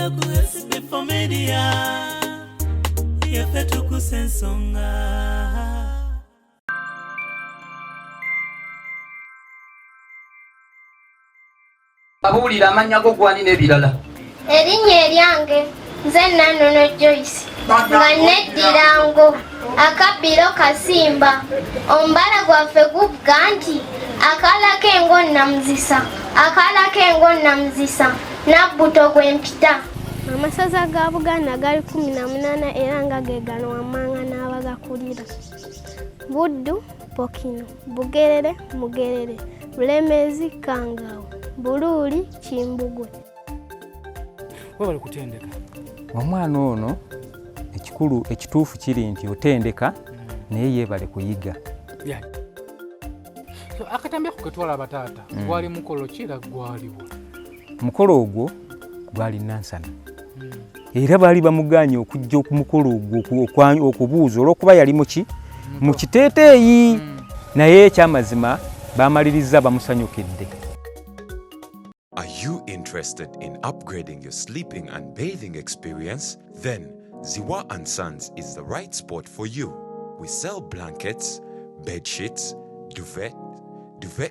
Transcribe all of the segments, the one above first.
Wabula ku SB4 Media Yaffe Tuggussa Enssonga. Abulira amanya go gwani n'ebirala. Erinnya eryange nze Nanono Joyce nga neddirango akabbiro kasimba ombala gwaffe gubga nti akalako engo namuzisa akalako engo namuzisa nabbuto gwempita. Amasaza ga Buganda gali 18 era nga gegano wammanga n'abagakulira: Buddu, Pokino, Bugerere, Mugerere, Bulemezi, Kangawo, Buluuli, Kimbugwe. Wabali kutendeka omwana ono ekituufu kiri nti otendeka naye yeebale kuyiga. So akatambi ako ketwala abataata gwali mukolo kira gwaliwo? Mukolo ogwo gwali Nansana era baali bamuganye okujja ku mukolo ogwo okubuuza olw'okuba yali mu kiteeteeyi naye ekyamazima baamaliriza bamusanyukidde. Are you interested in upgrading your sleeping and bathing experience? Then Ziwa & Sons is the right spot for you. We sell blankets, bed sheets, duvet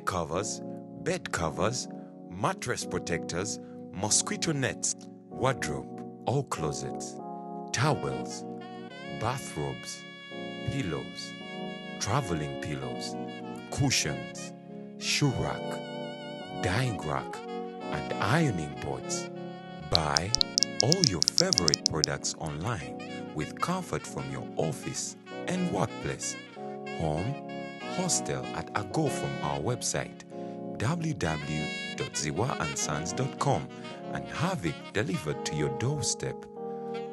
covers, bed covers, mattress protectors, mosquito nets, wardrobe, all closets, towels, bathrobes, pillows, traveling pillows, cushions, shoe rack, dyeing rack, and ironing boards. Buy all your favorite products online with comfort from your office and workplace, home, hostel at a go from our website www.ziwaansons.com and have it delivered to your doorstep.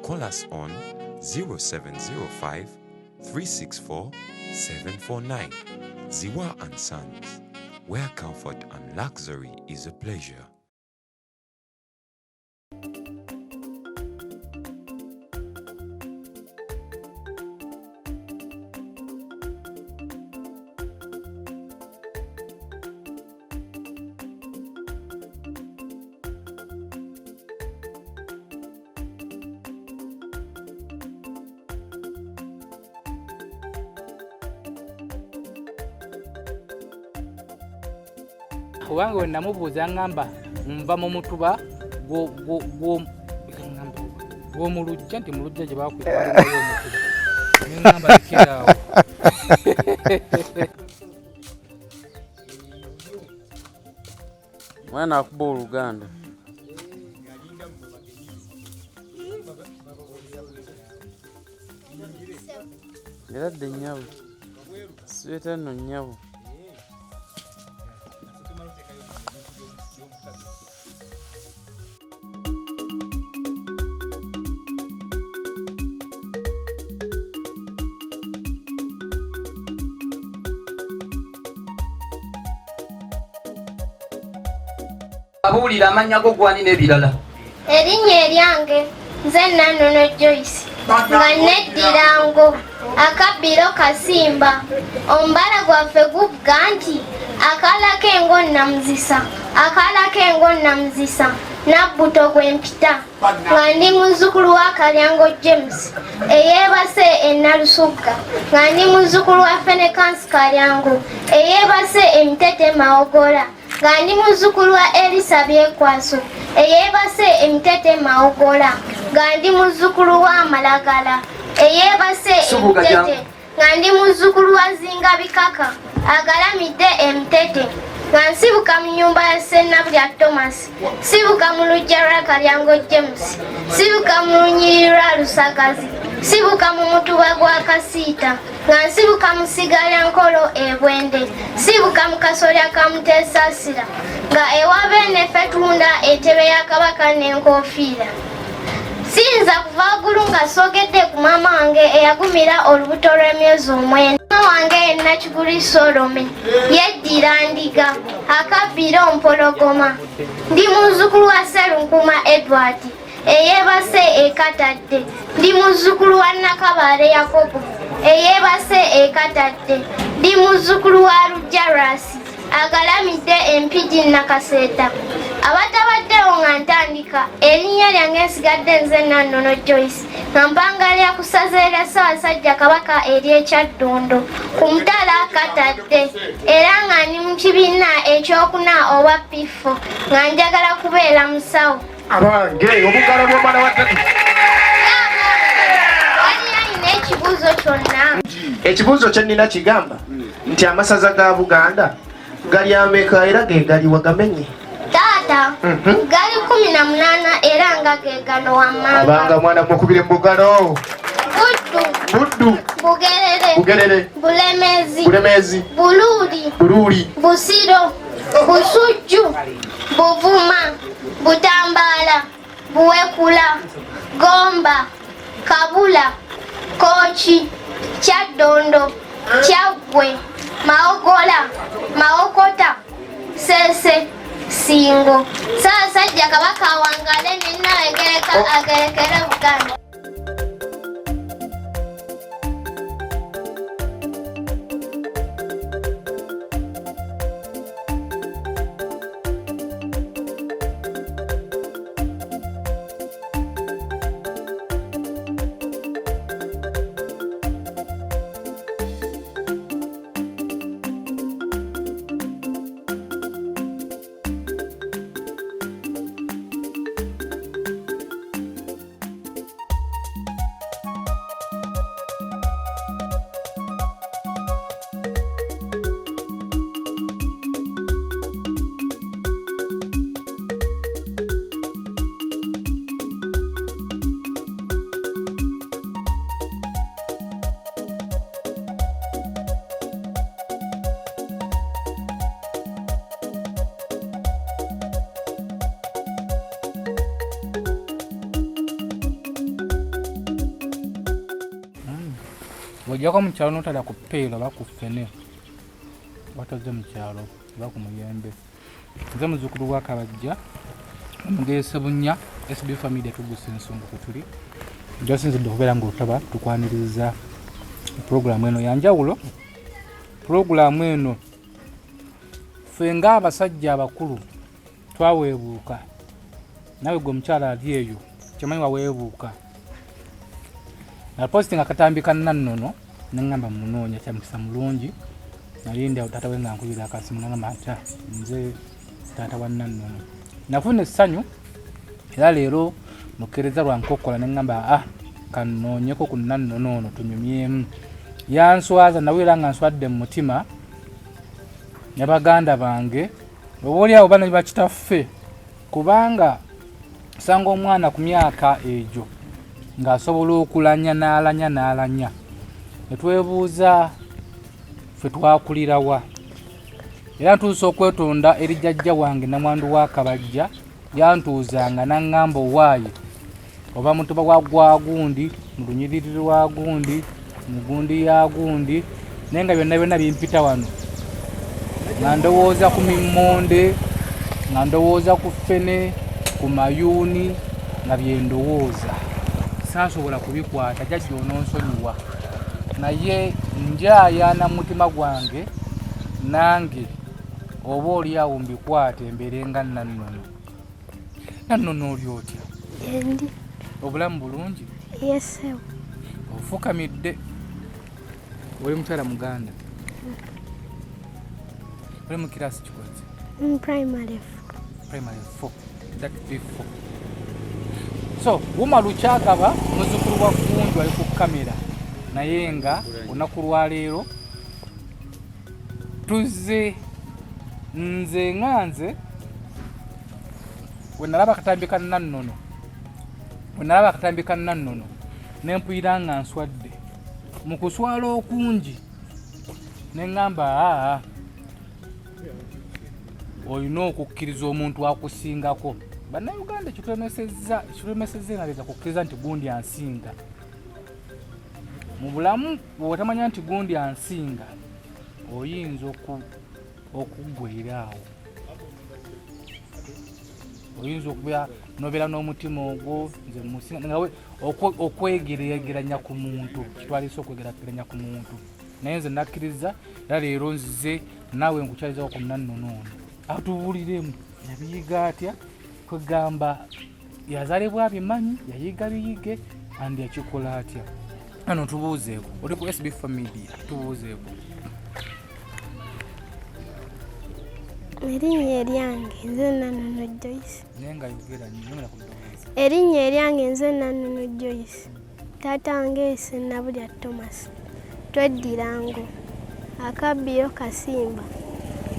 Call us on 0705 364 749. Ziwa & Sons, where comfort and luxury is a pleasure. Kubanga we namubuuza ngamba nva mu mutuba gw'omulujja nti mulujja gye bakwitwalirayo omutuba nengamba lekerawo. Mwana akuba Oluganda. Eradde nnyabo siweta nno nnyabo. Abulira amanya go gwani n'ebirala. Erinnya eryange nze Nanono Joyce nga neddirango akabbiro kasimba ombala gwaffe gubga nti akalako engo namuzisa akalako engo namuzisa nabbuto gwempita. Nga ndi muzzukulu wa Kalyango James eyeebase Nalusugga, nga ndi muzzukulu wa Fenekansi Kalyango eyeebase Emitete Mawogola, nga ndi muzzukulu wa Elisa Byekwaso eyeebase Emitete Mawogola, nga ndi muzzukulu wa Malagala eyeebase Emitete, nga ndi muzzukulu wa Zinga Bikaka agalamidde Emitete, nga nsibuka mu nnyumba ya Ssenabulya Thomas, sibuka mu luggya lwa Kalyango James, sibuka mu lunyiri lwa Lusagazi, sibuka mu mutuba gwa Kasiita, nga nsibuka mu Sigalyankolo Bwende, sibuka mu kasolya ka Muteesasira, nga ewabeene ffe tunda entebe ya Kabaka n'enkofiira. Siyinza kuva waggulu nga soogedde ku maama wange eyagumira olubuto lw'emyezi 9. Maama wange Nakiguli Solome yeddira ndiga akabbiro mpologoma. Ndi muzzukulu wa Sserunkuma Edward eyeebase Ekatadde. Ndi muzzukulu wa Nakabaale Yakobo eyeebase Ekatadde. Ndi muzzukulu wa Lujja Rasi agalamidde empigi Nakaseeta. Abatabaddewo nga ntandika, erinnya lyange nsigadde nze Nanono Joyce nga mpangalira ku ssaza erya Ssaabasajja Kabaka ery'Ekyaddondo ku mutala Katadde era nga ndi mu kibiina ekyokuna oba P4 nga njagala kubeera musawo. Abange obugalo bw'omwana wa ttatu. Wali alina ekibuuzo kyonna? Ekibuuzo kye nnina kigamba nti amasaza ga Buganda gali ameka era ge gali wagamenye? Taata, gali 18 era nga ge gano wammanga. Abanga mwana mukubire mu bugalo. Buddu. Bugerere. Bulemezi. Buluuli. Busiro. Busujju. Buvuma. Butambaala. Buwekula. Gomba. Kabula. Kochi. Kyaddondo. Kyaggwe. Maogola. Maokota. Sese. Singo. Ssaabasajja Kabaka awangale nenna agerekere Buganda. Wajjako mu kyalo n'otala ku ppeera oba ku ffene wataze mu kyalo oba ku muyembe. Nze muzzukulu wa Kabajja omugeese Bunnya SB4 Media Tuggussa Enssonga kwe tuli. Njasinzidde okubeera ng'otaba tukwaniriza puroguramu eno yanjawulo. Puroguramu eno ffe ng'abasajja abakulu twaweebuuka. Nawe gwe omukyala ali eyo kimanyi waweebuuka. Napostinga akatambika Nanono nengamba munoonya kya mukisa mulungi nalinda taata we nga nkubira akasimu nangamba ata nze taata wa Nanono nafuna essanyu era leero mukereza lwankokola nengamba kanoonyeko ku Nanono ono tunyumyemu yanswaza nawe era nga nswadde mu mutima ne baganda bange oboolyawo bana bakitaffe kubanga sanga omwana ku myaka egyo ng'asobola okulanya n'alanya netwebuuza ffe twakulirawa era ntuusa okwetonda eri jjajja wange Namwandu wa Kabajja yantuuzanga n'aŋŋamba owaaye oba mutuba wa Gwagundi mu lunyiriri lwa Gundi mu gundi ya Gundi naye nga byonna bimpita wano nga ndowooza ku mimmonde nga ndowooza ku ffene ku mayuuni nga byendowooza sansobola kubikwata jjajja ononsonyiwa naye njayaana mutima gwange nange oba oliawo mbikwate embeerenga Nanono oli otya? Endi. Obulamu bulungi? Yesewo. Ofukamidde. Oli mukyala Muganda? Oli mu kirasi kikozi? Primary 4. That B4. So, wuma lukyagaba muzzukulu wa Kundu ali ku kamera naye nga olunaku lwaleero tuzze nze nganze we nalaba akatambika Nanono nempuyira nga nswadde mu kuswala okungi neŋŋamba olina okukkiriza omuntu akusingako. Bannayuganda kituremesezza naleza kukkiriza nti gundi ansinga. Mu bulamu bw'otamanya nti gundi ansinga oyinza okuggweeraawo. Oyinza okubeera nobeera n'omutima ogwo nze musinga nga okwegeraageranya ku muntu kitwalisa okwegeraageranya ku muntu naye nze nakkiriza era leero nzize naawe nkukyalizawo ku Nanono ono atubuuliremu yabiyiga atya kwegamba yazaalibwa abimanyi yayiga biyige andi yakikola atya ano tubuuzeeko oli ku SB4 Media tubuuzeeko erinnya eryange nze Nanono Joyce naye nga yogera nnyo kudowooza erinnya eryange nze Nanono Joyce taata wange Sennabulya Thomas tweddira ngo akabbiro kasimba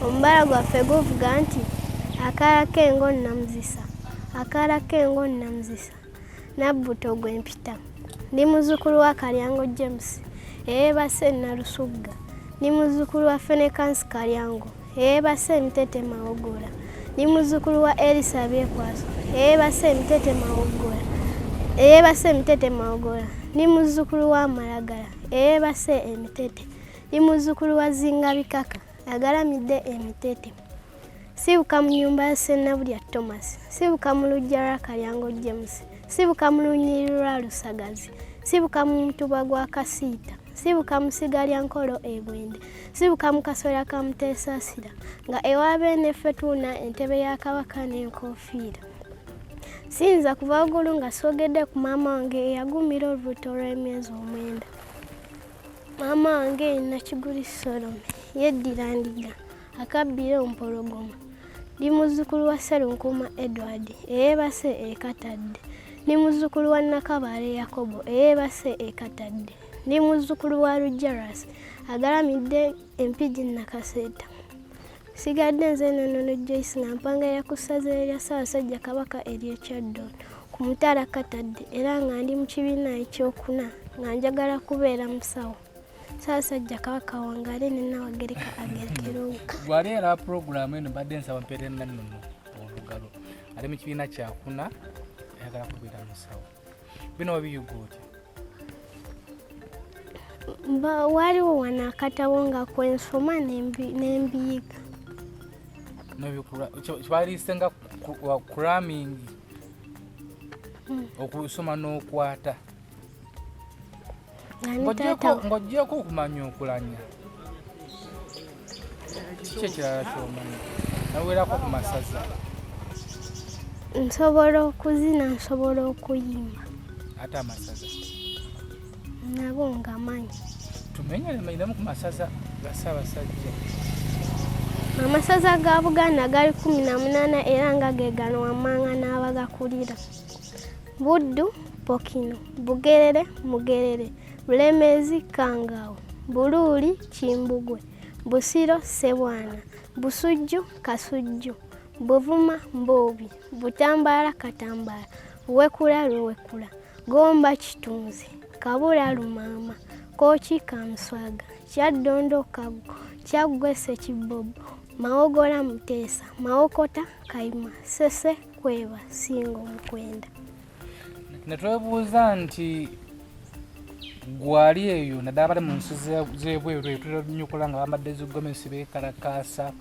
omubala gwaffe guvuga nti akaala k'engo nnamuzisa akaala k'engo nnamuzisa nabbuto gw'empita ndi muzzukulu wa Kalyango James eyeebase Nalusugga ndi muzzukulu wa Fenekansi Kalyango eyeebase Emitete Mawogola ndi muzzukulu wa Elisa Byekwaso eyeebase Emitete Mawogola ndi muzzukulu wa Malagala eyeebase Emitete ndi muzzukulu wa Zinga Bikaka agalamidde Emitete sibuka mu nnyumba ya Sennabulya Thomas sibuka mu luggya lwa Kalyango James sibuka mu lunyiriri lwa Lusagazi sibuka mu mutuba gwa Kasiita sibuka mu sigalya Nkolo Ebwende sibuka mu kasolya ka Muteesasira nga ewaabeene ffe tuuna entebe ya Kabaka n'enkofiira siyinza kuva waggulu nga soogedde ku maama wange eyagumira olubuto lw'emyezi 9 maama wange Nakiguli Solome yeddira Ndiga akabbiro Mpologoma ndi muzzukulu wa Sserunkuuma Edward eyeebase Ekatadde ndi muzzukulu wa Nakabaale Yakobo eyeebase Ekatadde ndi muzzukulu wa Lujaras agalamidde Empigi Nakaseeta sigadde nze Nanono Joyce nga mpangalira ku ssaza erya Ssaabasajja Kabaka ery'Ekyaddondo ku Mutala Katadde era nga ndi mu kibiina ekyokuna nga njagala kubeera musawo Ssaabasajja Kabaka wange Nawagereka agerekera owuka gwali era puroguramu eno mbadde nsaba mpeere Nanono olugalo ali mu kibiina kyakuna ayagala kubeera musawo bino wabiyuga otya waliwo wano akatabo nga kwensoma nembiyiga kibalise nga cramming okusoma n'okwata ng'oggyeko okumanya okulanya kiki ekirala kyomanyi nawerako ku masaza nsobola okuzina nsobola okuyimba ate amasaza nabo ngamanyi tumenyeremu ku masaza ga Ssaabasajja amasaza ga Buganda gali 18 era nga ge gano wammanga n'abagakulira Buddu Pokino Bugerere Mugerere Bulemeezi Kangaawo Buluuli Kimbugwe Busiro Sebwana Busujju Kasujju Buvuma Mboobi Butambala Katambala Wekula Luwekula Gomba Kitunzi Kabula Lumaama Kooki Kamuswaga Kyaddondo Kaggo Kyaggwe Ssekibobo Mawogola Muteesa Mawokota Kayima Sese Kweba Singo Mukwenda netwebuuza nti gwali eyo naddala bali mu nsi z'ebweru etulira lunyukula nga bambadde zigomesi beekalakaasa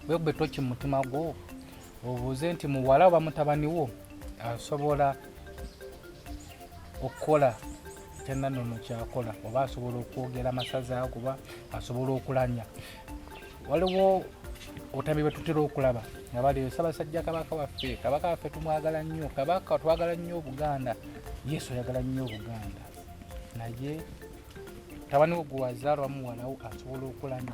weekube toki mu mutima gwo obuuze nti muwala oba mutabani wo asobola okukola kya Nanono kyakola oba asobola okwogera amasaza agoba asobola okulanya waliwo obutambi bwe tutera okulaba nga bali Ssaabasajja Kabaka waffe Kabaka waffe tumwagala nnyo Kabaka twagala nnyo Buganda Yesu ayagala nnyo Buganda naye tabani wo gwe wazaalwa muwalawo asobola okulanya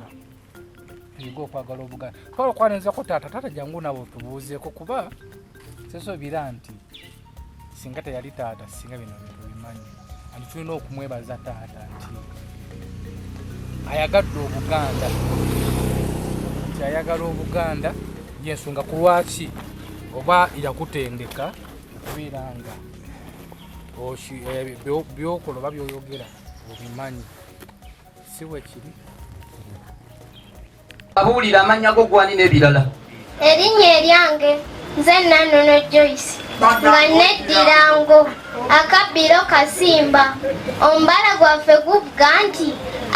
yiga okwagala Obuganda twala okwanenzako taata jangu nabo tubuuzeeko kuba sesobira nti singa teyali taata singa bino bintu bimanyi anti tulina okumwebaza taata nti ayagadde Obuganda ayagala Obuganda yensonga ku lwaki oba yakutendeka okubeera nga byokola oba byoyogera obimanyi si bwe kiri abuulira amannya go gwani n'ebirala erinnya eryange nze Nanono Joyce nga neddira ngo akabbiro kasimba omubala gwaffe guvuga nti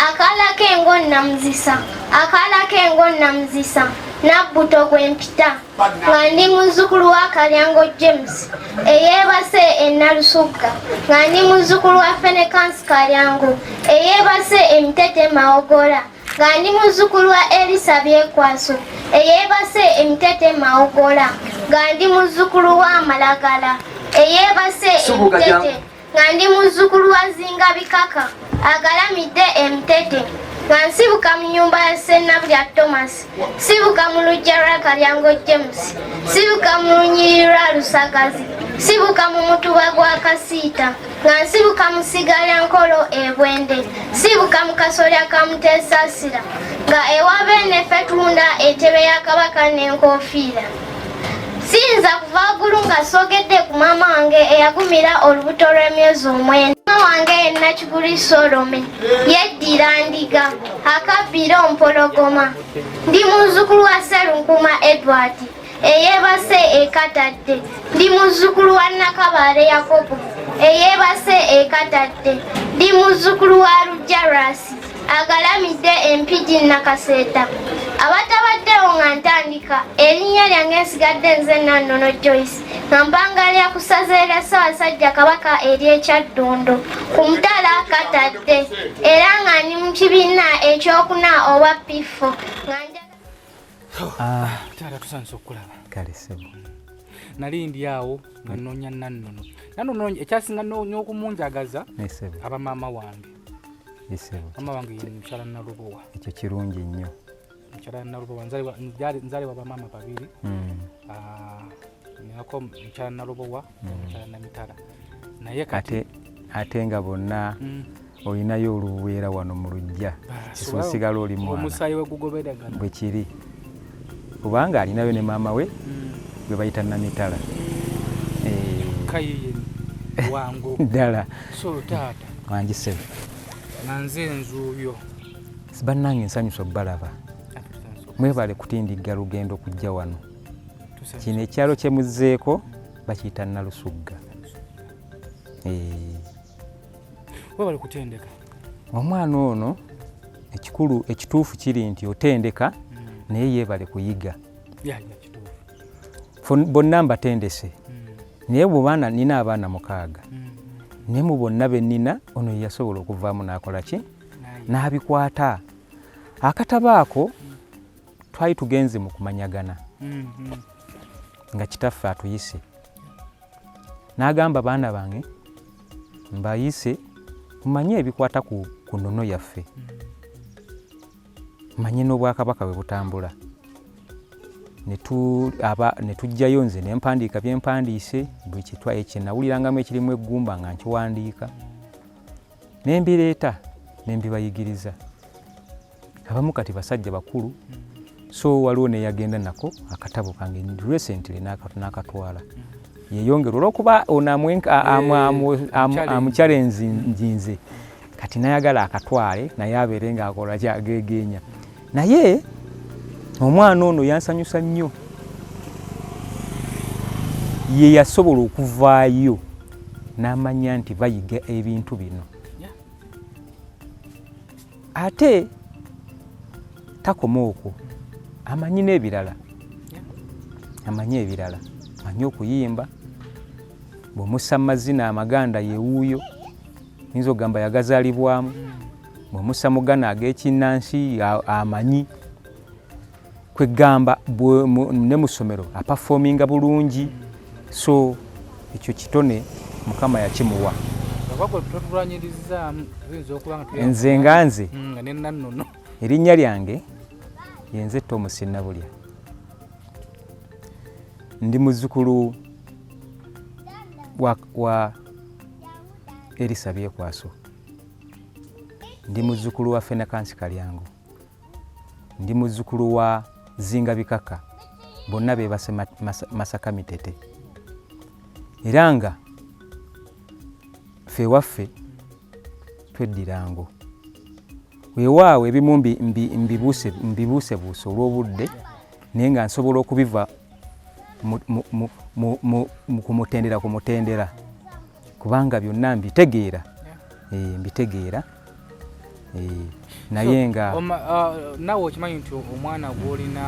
akaala k'engo nnamuzisa akaala k'engo nnamuzisa Nabbuto gw'empita nga ndi muzzukulu wa Kalyango James eyeebase e Nalusugga nga ndi muzzukulu wa Fenekansi Kalyango eyeebase e Mitete Mawogola nga ndi muzzukulu wa Elisa Byekwaso eyeebase e Mitete Mawogola nga ndi muzzukulu wa Malagala eyeebase e Mitete nga ndi muzzukulu wa Zinga Bikaka agalamidde e Mitete nga nsibuka mu nnyumba ya Ssenabulya Thomas, sibuka mu luggya lwa Kalyango James, sibuka mu lunyiri lwa Lusagazi, sibuka mu mutuba gwa Kasiita, nga nsibuka mu Sigalyankolo e Bwende, sibuka mu kasolya ka Muteesasira, nga ewabeene ffe tunda entebe ya Kabaka n'enkofiira. Siyinza kuva waggulu nga sogedde ku maama wange eyagumira olubuto lw'emyezi 9. Maama wange Nakiguli Solome yeddira Ndiga Akabbiro Mpologoma. Ndi muzzukulu wa Sserunkuma Edward eyeebase e Katadde. Ndi muzzukulu wa Nakabaale Yakobo eyeebase e Katadde. Ndi muzzukulu wa Lujarasi agalamidde Empigi Nakaseeta. Abatabaddewo nga ntandika erinnya lyange nsigadde nze Nanono Joyce nga mbangalira ku ssaza erya Ssaabasajja Kabaka ery'Ekyaddondo ku mutala Katadde era nga ndi mu kibiina ekyokuna oba P4 nga taata tusanise okulaba kale sebo nali ndi awo nga nnoonya Nanono ekyasinga n'okumunjagaza aba maama wange maama wange ye mukyala Nalubowa. Ekyo kirungi nnyo. Mukyala Nalubowa nzaalibwa bamaama babiri nako mukyala Nalubowa mukyala Namitala naye ate nga bonna olinayo oluweera wano mu luggya kisosigala oli mwana omusayi we gugoberagana bwe kiri kubanga alinayo ne maama we gwe bayita Namitala kayiye wangu ddala so taata wangisebe nanze nzuuyo bannange nsanyusa obbalaba mwebale kutindigga lugendo kujja wano kino ekyalo kye muzzeeko bakiyita Nalusugga webale kutendeka omwana ono ekituufu kiri nti otendeka naye yeebale kuyiga bonna mbatendese naye bwebaana nina abaana 6 naye mu bonna be nnina ono yasobola okuvaamu n'akola ki n'abikwata akatabo ako twali tugenze mu kumanyagana nga kitaffe atuyise n'agamba baana bange mbayise mumanye ebikwata ku nnono yaffe manye n'obwakabaka bwe butambula ne tujjayo nze ne mpandiika bye mpandiise buli kitwaye kye nawulirangamu ekirimu eggumba nga nkiwandiika ne mbireeta ne mbibayigiriza abamu kati basajja bakulu so waliwo ne yagenda nako akatabo kange recently n'akatwala yeyongera olw'okuba ono amuchallenge nze kati nayagala akatwale naye abeere ng'akola kyageegenya naye omwana ono yansanyusa nnyo ye yasobola okuvaayo n'amanya nti bayiga ebintu bino ate takoma okwo amanyi n'ebirala amanyi okuyimba bw'omussa mazina amaganda yewuuyo yinza okugamba yagazaalibwamu bw'omussa mugana ag'ekinnansi amanyi kwegamba ne mu ssomero apafominga bulungi so ekyo kitone Mukama yakimuwa nze nga nze erinnya lyange yenze Thomas Nabulya ndi muzzukulu wa Elisa Byekwaso ndi muzzukulu wa Fenekansi Kalyango ndi muzzukulu wa Zinga Bikaka bonna beebase Masaka Mitete era nga ffe waffe tweddirango weewaawo ebimu mbibuusebuuse olw'obudde naye nga nsobola okubiva ku mutendera kubanga byonna mbitegeera naye nga nawe okimanyi nti omwana gw'olina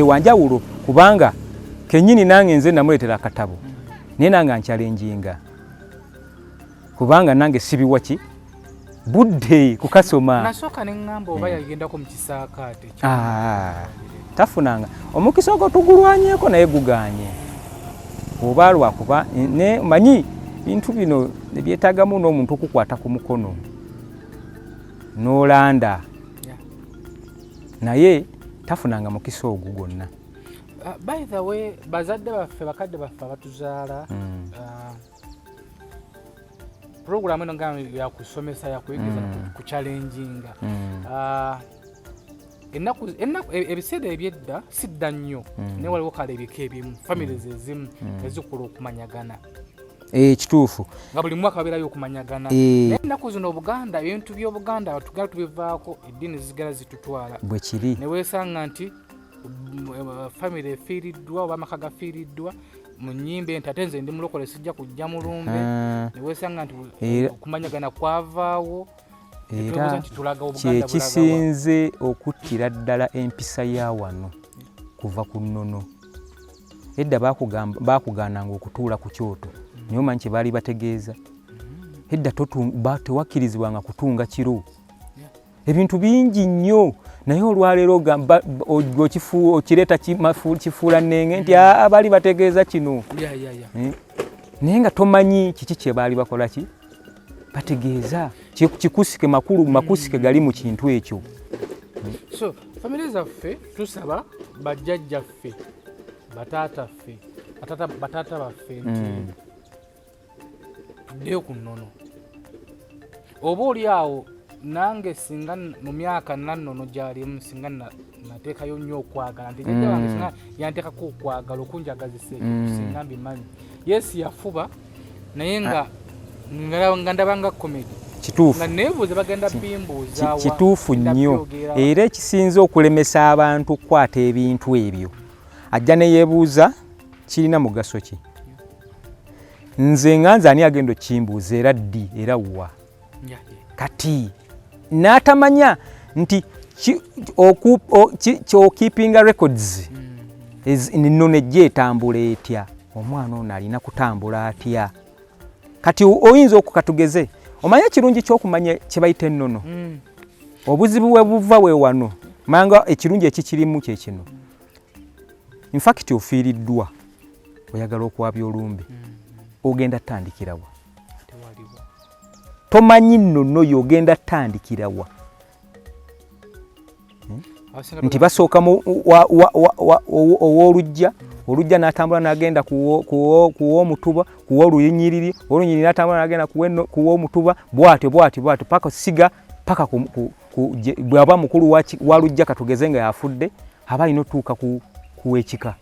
wanjawulo kubanga kenyini nange nze namuletera akatabo naye nange nkyalenjinga kubanga nange sibiwaki budde kukasoma nasooka ne ŋŋamba oba yagendako mu kisaakaate tafunanga omukisa ogwo tugulwanyeeko naye guganye oba lwakuba ne manyi bintu bino nebyetaagamu n'omuntu okukwata ku mukono n'olanda naye tafunanga mukisa ogwo gwonna. By the way, bazadde baffe bakadde baffe abatuzaala program eno nga yakusomesa yakuyigiriza ku challenginga ennaku ebiseera ebyedda sidda nnyo naye waliwo kale ebika ebimu families ezimu ezikola okumanyagana kituufu nga buli mwaka babeerayo okumanyagana naye ennaku zino Obuganda ebintu by'Obuganda tugala tubivaako eddiini zigala zitutwala bwe kiri ne weesanga nti family efiiriddwa oba amaka gafiiriddwa mu nnyimba enti ate nze ndi mulokole sijja kujja mulumbe ne weesanga nti okumanyagana kwavaawo era kyekisinze okuttira ddala empisa ya wano kuva ku nnono. Edda bakugaananga okutuula ku kyoto naye omanyi kye baali bategeeza edda tewakkirizibwanga kutunga kiro ebintu bingi nnyo naye olwaleero okireeta kifuula nnenge nti abaali bategeeza kino naye nga tomanyi kiki kye baali bakola ki bategeeza kikusike makusike gali mu kintu ekyo. So family zaffe tusaba bajjajjaffe bataataffe bataata baffe nti tuddeyo ku nnono oba oli awo nange singa mu myaka Nanono gyalimu singa nateekayo nnyo okwagala nti jjajja wange singa yanteekako okwagala okunjagazise singa mbimanyi yes yafuba naye nga ndabanga komedi kituufu nga neebuuze bagenda bimbuuzaawa kituufu nnyo era ekisinze okulemesa abantu okukwata ebintu ebyo ajja ne yeebuuza kirina mugaso ki nze nga nze ani agenda okimbuuza era ddi era wa kati n'atamanya nti keeping records nnono ejja etambula etya omwana ono alina kutambula atya kati oyinza okukatugeze omanye ekirungi ky'okumanya kye bayita ennono obuzibu we buva we wano manga ekirungi ekikirimu kye kino infact ofiiriddwa oyagala okwabya olumbe ogenda tandikirawa tomanyi nnono yogenda tandikirawa nti basooka ow'olujja olujja n'atambula n'agenda kuw'omutuba kuw'oluyinyiriri oluyinyiriri n'atambula n'agenda kuw'omutuba bw'atyo paka siga paka bw'aba mukulu wa lujja katugeze nga yafudde aba alina otuuka kuw'ekika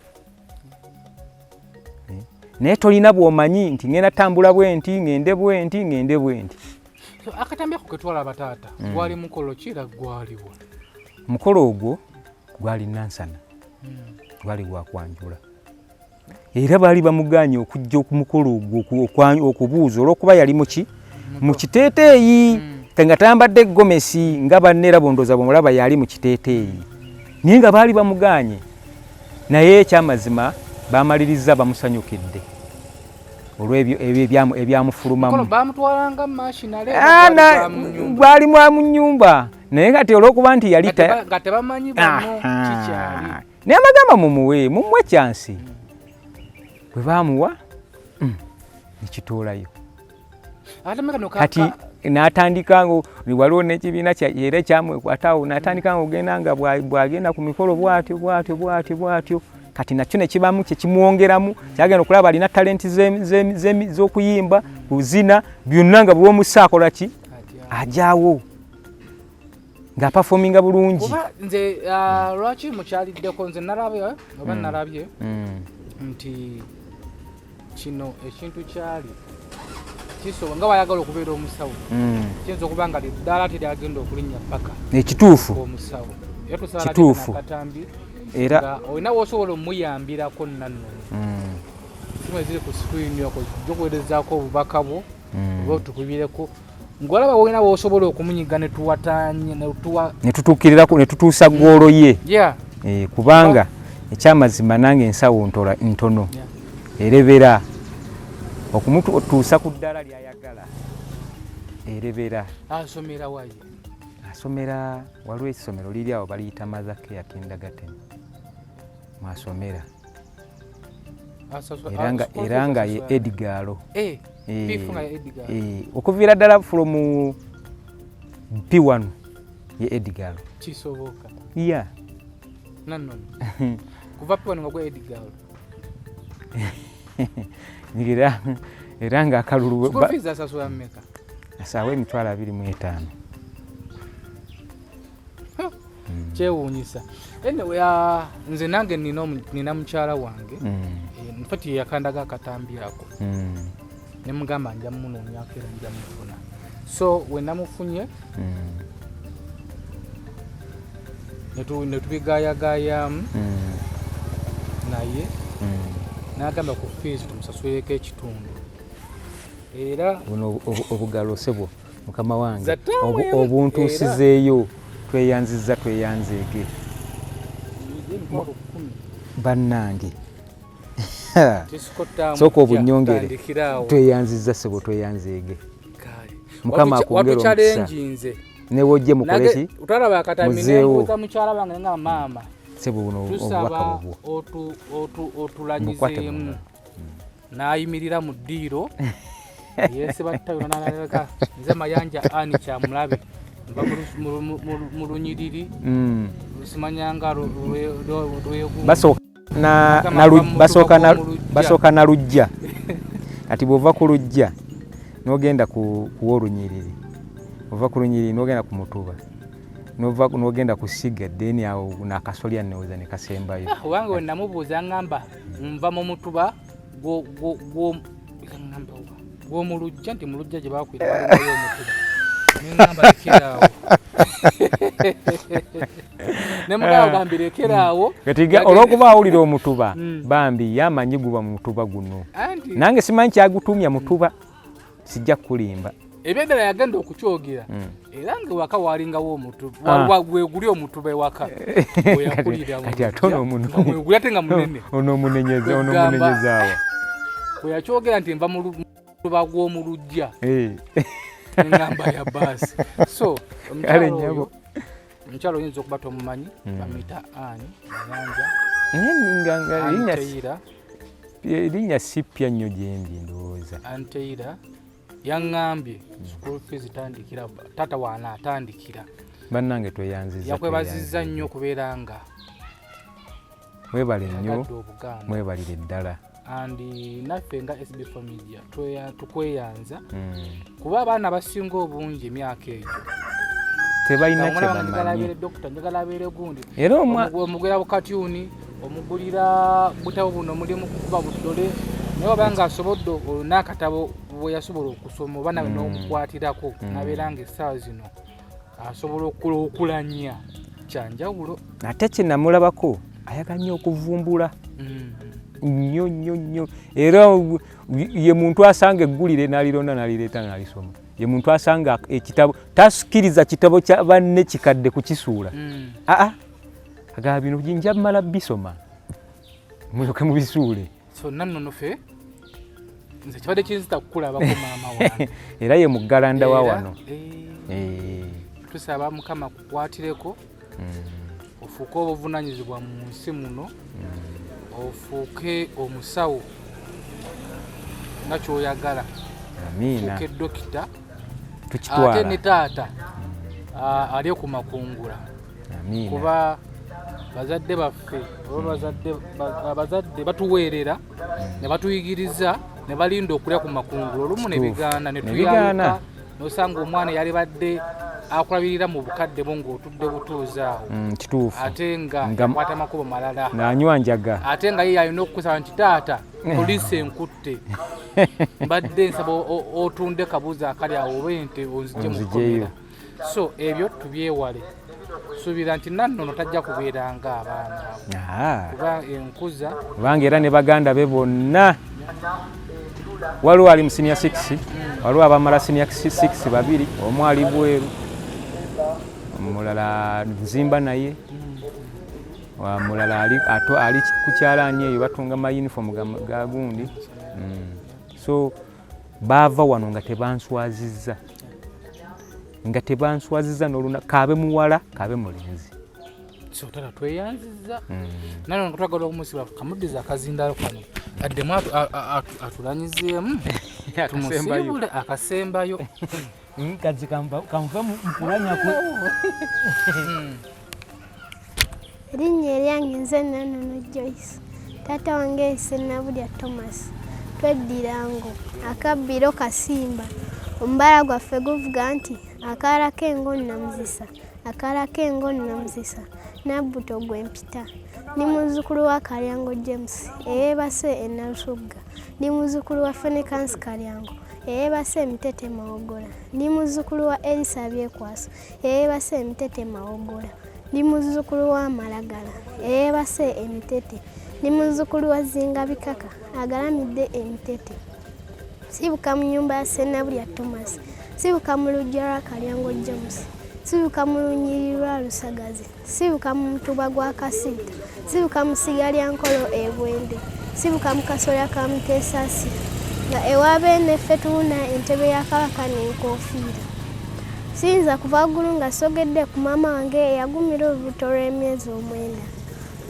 naye tolina bw'omanyi nti ngenda tambula bwenti ngende bwenti akatambi ako ketwala abataata gwali mukolo kira gwaliwo mukolo ogwo gwali nansana gwali gwakwanjula era baali bamuganye okujja ku mukolo ogwo okubuuza olw'okuba yali mu kiteeteeyi nga tambadde gomesi nga bannera bondoza bwomulaba yali mu kiteeteeyi naye nga baali bamuganye naye ekyamazima bamaliriza bamusanyukidde olw'ebyo ebyamufulumamu gwali mu nnyumba naye nga olw'okuba nti yali naye amagamba mumuwe kyansi bwe baamuwa nekituulayo kati n'atandika ngo waliwo n'ekibiina era ekyamwekwatawo n'atandika nga ogenda nga bw'agenda ku mikolo bw'atyo kati nakyo ne kibamu kye kimwongeramu kyagenda okulaba alina talenti z'okuyimba kuzina byonna nga buli omusi akola ki ajaawo ng'apafominga bulungi. Nze lwaki mukyaliddeko nze nalabye nti kino ekintu kyali kisobola nga wayagala okubeera omusawo kiyinza okuba nga ddala teryagenda okulinnya paka ekituufu omusawo kituufu era olina wosobola omuyambirako Nanono simu eziri ku screen yako jokuweerezaako obubaka bwo oba otukubireko ng'olaba wolina wosobola okumunyiga netuwatanye netutuukirirako netutuusa ggoolo ye kubanga ekyamazima nange ensawo ntono erebera okumutu otuusa ku ddala lyayagala erebera. Asomera wayi? Asomera waliwo essomero liri awo baliyita Mazake ya Kindagaten mwasomera era nga ye Edgalo okuviira ddala from P1 ye Edgalo kisoboka ya Nanono kuva P1 nga gwe Edgalo era nga akalulu school asasula mmeka? Asaawa emitwalo 25. Kyewuunyisa. Anyway, nze nange nina mukyala wange nfati yakandaga akatambi ako ne mugamba nja munoonya era nja mufuna. So we namufunye ne tubigayagayaamu naye n'agamba ku fees tumusasuleko ekitundu. Era buno obugalo sebo mukama wange obuntu usizeeyo tweyanzeege bannange sooka obunyongere tweyanziza sebo tweyanzeege mukama akwongera omukisa newojje mukoleki muzeewo mukyala wange nga maama sebo buno obubaka bubwo otulanyizeemu n'ayimirira mu ddiiro yesibattayo nanaleka nze mayanja ani kyamulabe mba mu lunyiriri lusimanyanga basooka na lujja kati bw'ova ku lujja n'ogenda kuwa olunyiriri ova ku lunyiriri n'ogenda ku mutuba n'ogenda ku siga deni awo n'akasolya neweza ne kasembayo. Wange we namubuuza ngamba nva mu mutuba gw'omulujja nti mulujja gye bakwita balimayo omutuba nengamba lekeraawo ne mugabo gambi lekeraawo kati olw'okuba awulira omutuba bambi yamanyi guba mu mutuba guno nange simanyi kyagutumya mutuba sijja kulimba ebyedala yagenda okukyogera era nga waka walingawo omutuba weguli omutuba ewaka kati ate omweguli ate nga munene onomunenyezaawo weyakyogera nti nva mutuba gw'omulujja engamba ya baasi. So omukyalo oyinza okuba tomumanyi bamuyita Ani Nyanja erinnya sipya nnyo gyendi ndowooza. Anteira yaŋŋambye school fees tandikira tata waana atandikira bannange tweyanziza yakwebazizza nnyo okubeera nga mwebale nnyo mwebalire ddala andi naffe nga SB4 Media tukweyanza kuba abaana basinga obungi emyaka egyo tebalina kyebamanyi dokita njagala abeere gundi era omugulira bukatyuni omugulira butabo buno mulimu kukuba butole naye obanga asobodde olunakatabo bwe yasobola okusoma oba nawe n'omukwatirako nabeera nga essaawa zino asobola okulanya kyanjawulo. Ate kyenamulabako ayagala nnyo okuvumbula nnyo era ye muntu asanga eggulire n'alironda n'alireeta n'alisoma. Ye muntu asanga ekitabo tasikiriza kitabo kya banne kikadde kukisuula. Agaba bino jinja mala bisoma mulyoke mubisuule. So Nanono ffe nze kibadde kinzita kukulabako maama wange era ye muggalanda wa wano. Tusaba Mukama kukwatireko ofuuke obuvunaanyizibwa mu nsi muno ofuuke omusawo nga kyoyagala. Amiina. Ofuuke dokita tukitwala ate ne taata ali ku makungula. Amiina. Kuba bazadde baffe abazadde batuweerera ne batuyigiriza ne balinda okulya ku makungula olumu ne bigaana ne tuyaluka nosanga omwana yali badde akulabirira mu bukadde bo ng'otudde butuuzaawo kituufu ate nga yakwata amakubo malala n'anywa njaga ate nga ye alina okukusaba nti taata poliisi enkutte mbadde nsaba otunde kabuzi akali awo oba ente onzigye mu kkomera. So ebyo tubyewale suubira nti Nanono tajja kubeera ng'abaana kuba enkuza kubanga era ne baganda be bonna waliwo ali mu senior 6 waliwo abamala senior 6 babiri omu ali bweru omulala nzimba naye mulala ali ku kyalaani eyo batunga ma uniform ga gundi. So baava wano nga tebanswazizza n'oluna kaabe muwala kaabe mulenzi. So tata tweyanziza nano nkutwagala okumusiba kamuddiza akazindalo kano addemu atulanyizeemu tumusibule akasembayo kazi kanva mukulanya kwe. Erinnya eryange nze Nanono Joyce, taata wange yise Nabulya Thomas. Tweddirango akabbiro kasimba, omubbala gwaffe guvuga nti akaala k'engo namuzisa, akaala k'engo namuzisa, nabbuto gw'empita. Ndi muzzukulu wa Kalyango James eyeebase e Nalusugga, ndi muzzukulu wa Fenekansi Kalyango eyeebase Emitete Mawogola, ndi muzzukulu wa Elisa Byekwaso eyeebase Emitete Mawogola, ndi muzzukulu wa Malagala eyeebase Emitete, ndi muzzukulu wa Zinga Bikaka agalamidde Emitete. Sibuka mu nnyumba ya Ssenabulya Thomas, sibuka mu luggya lwa Kalyango James, sibuka mu lunyiri lwa Lusagazi, sibuka mu mutuba gwa Kasiita, sibuka mu siga lya Nkolo Bwende, sibuka mu kasolya ka Muteesasi nga ewabeene ffe tuluna entebe ya Kabaka n'enkofiira. Siyinza kuva ggulu nga sogedde ku maama wange eyagumira olubuto lw'emyezi 9.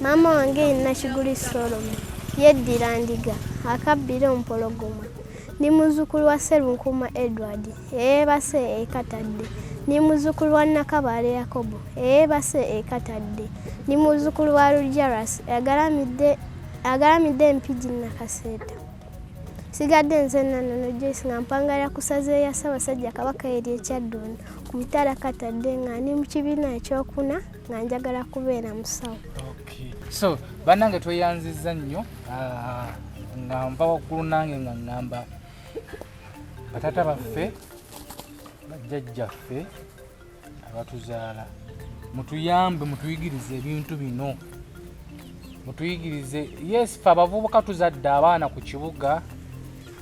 Maama wange ye Nakiguli Solomon, yeddira Ndiga, akabbiro Mpologoma. Ndi muzzukulu wa Sserunkuma Edward eyeebase Ekatadde, ndi muzzukulu wa Nakabaale Yakobo eyeebase Ekatadde, ndi muzzukulu wa Lujaras agalamidde Mpigi Nakaseeta. Sigadde nze Nanono Joyce nga mpangalira ku ssaza ya Ssaabasajja Kabaka eri ekyaddondo ku mitala Katadde nga ndi mu kibiina ekyokuna nga njagala kubeera musawo. So bannange tweyanzizza nnyo nga nva waggulu nange nga ŋŋamba bataata baffe bajjajjaffe abatuzaala mutuyambe mutuyigirize ebintu bino, mutuyigirize. Yes, fe abavubuka tuzadde abaana ku kibuga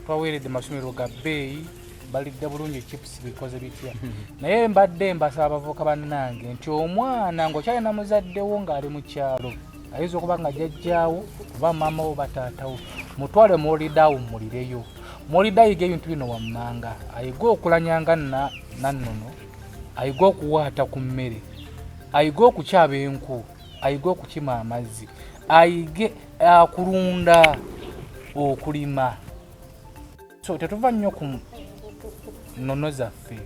twaweeredde masomero ga bbeeyi, balidde bulungi chips bikoze bitya. Naye mbadde mbasaba abavubuka bannange nti omwana ng'okyalina muzaddewo ng'ali mu kyalo ayinza okuba nga jjajjaawo oba maama wo bataatawo, mutwale muwolidawo mmulireyo, muwolidayiga ebintu bino wammanga, ayige okulanyanga Nanono, ayige okuwaata ku mmere, ayige okukyaba enku, ayige okukima amazzi, ayige kulunda, okulima. So tetuva nnyo ku nnono zaffe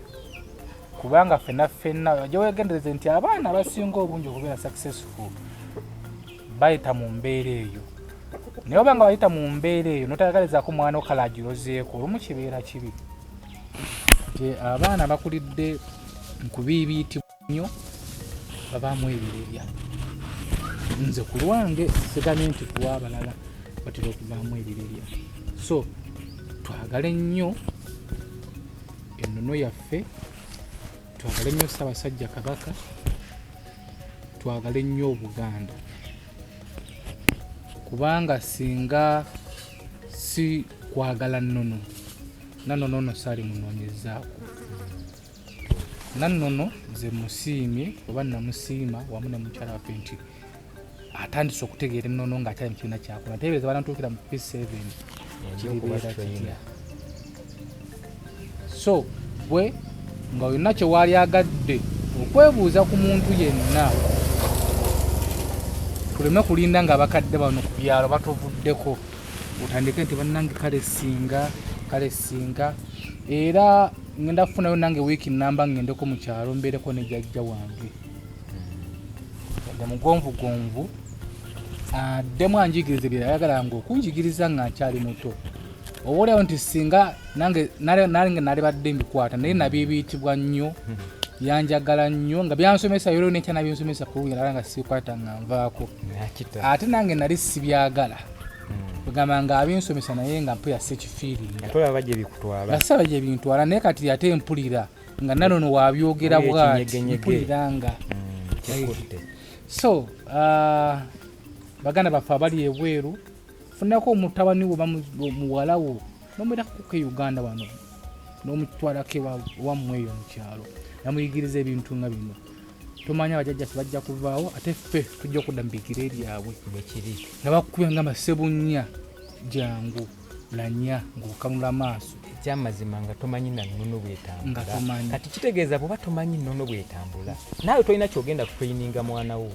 kubanga ffenna gyeweegendereze nti abaana abasinga obungi okubeera successful bayita mu mbeera eyo. Naye oba nga bayita mu mbeera eyo notayagalizaako mwana okalagirozeeko olumu kibeera kibi. Abaana bakulidde nkubiibiitibwa nnyo babaamu ebirerya. Nze ku lwange sigamye nti kuwa abalala batera okuvaamu ebirerya. So twagale nnyo ennono yaffe, twagale nnyo Ssaabasajja Kabaka, twagale nnyo Obuganda, kubanga singa si kwagala Nanono ono saali munoonyezaako. Nanono nze musiimye oba namusiima wamu ne mukyala waffe nti atandise okutegeera ennono ng'akyali mu kibiina kyakuna. Teebereza banatuukira mu P7 kiribeera kitya. So bwe nga olina kye waali agadde okwebuuza ku muntu yenna, tuleme kulinda nga abakadde bano ku byalo batuvuddeko otandike nti bannange kale singa era ngenda kufunayo nange wiiki namba ngendeko mu kyalo mbeereko ne jjajja wange adde mugonvugonvu addemu anjigirize bye yayagala nga okunjigiriza nga nkyali muto. Oboolyawo nti singa nange nali badde mbikwata naye nabiibiyitibwa nnyo, yanjagala nnyo nga byansomesa yolo nekyana byensomesa kulungi nalanga sikwata nga nvaako. Ate nange nali sibyagala kugamba nga abinsomesa naye nga mpuya sekifiiringa basaba gye bintwala. Naye kati ate mpulira nga Nanono wabyogera bwati mpuliranga. So baganda baffe abali ebweru funako omutabani wo muwalawo nomwerakuko Uganda wano n'omutwalako wammwe eyo mu kyalo namuyigiriza ebintu nga bino. tomanya abajjajja bajja kuvaawo ate ffe tujja okudda mu bigere lyabwe bwekiri nga bakubya nga Sebunya jangu lanya ng'okanula maaso ekyamazima nga tomanyi Nanono bwetambula kati kitegeeza bw'oba tomanyi Nanono bwetambula naawe tolina kyogenda kutrayininga mwana wo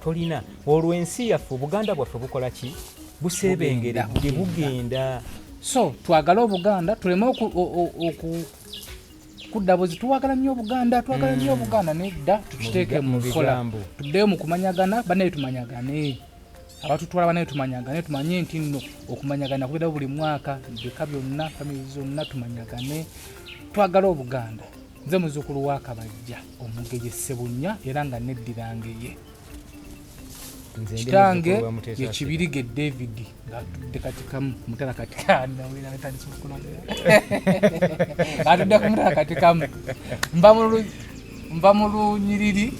tolina olwo ensi yaffe Obuganda bwaffe bukola ki buseebengeredde bugenda so twagala Obuganda tuleme kuddabuzi twagala nnyo Obuganda nedda tukiteeke mu nkola tuddeyo mu kumanyagana banaye tumanyagane abatutwala banaye tumanyagane tumanye nti nno okumanyagana kubeera buli mwaka bika byonna famiri zonna tumanyagane twagala Obuganda nze muzzukulu wa Kabajja omugeye Sebunya era nga neddirangeye kitange ye Kibirige David ng'atudde kati kamu mutala kati kamu atudde ku mutala kati kamu mba mu Lunyiriri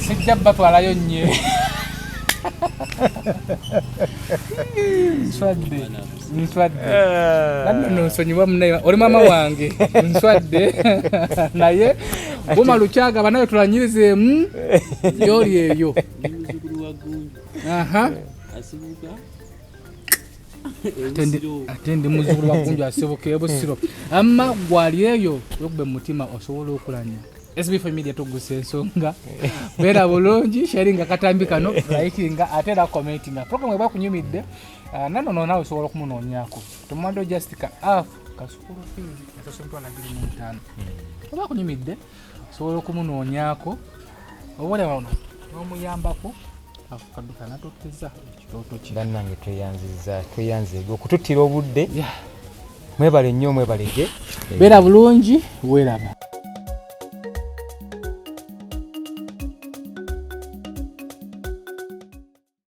sijja batwalayo nnyo nswadde Nanono nsonyiwa munaye oli mama wange nswadde naye buma lukyaga banaye tulanyirizeemu yoli eyo ate ndi muzzukulu wa Gunju asibuka ebusiro amma gwali eyo wekube mu mutima osobola okulanya SB4 Media Tuggussa Enssonga beera bulungi sharinga katambi kano likinga ate era commentinga program eba kunyumidde Nanono nawe osobola okumunoonyaako tomando just ka kasukulu fees asosentwa na 25 oba kunyumidde osobola okumunoonyaako obole wano n'omuyambako akaduka natoteza ekitooto ki bannange tweyanziza okututtira obudde mwebale nnyo mwebalege beera bulungi weeraba